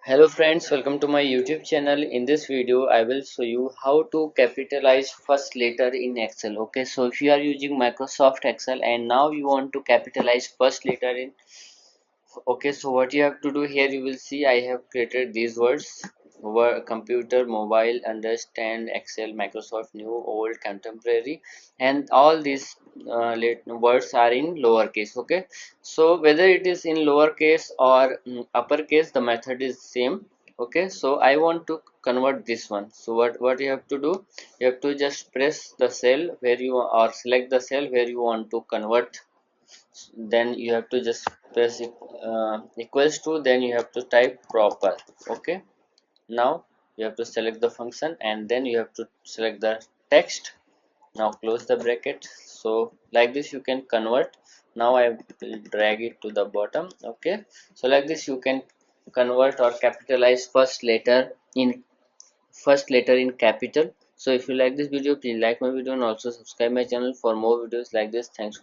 Hello friends, welcome to my YouTube channel. In this video I will show you how to capitalize first letter in Excel. Okay, so if you are using Microsoft Excel and now you want to capitalize first letter in, okay, so what you have to do here, you will see I have created these words: computer, mobile, understand, Excel, Microsoft, new, old, contemporary, and all these words are in lowercase. Okay, so whether it is in lowercase or uppercase, the method is same. Okay, so I want to convert this one. So what you have to do, you have to just press the cell where you, or select the cell where you want to convert. Then you have to just press it, equals to, then you have to type proper. Okay, now you have to select the function and then you have to select the text. Now close the bracket. So like this you can convert. Now I will drag it to the bottom. Okay, so like this you can convert or capitalize first letter in capital. So if you like this video, please like my video and also subscribe my channel for more videos like this. Thanks for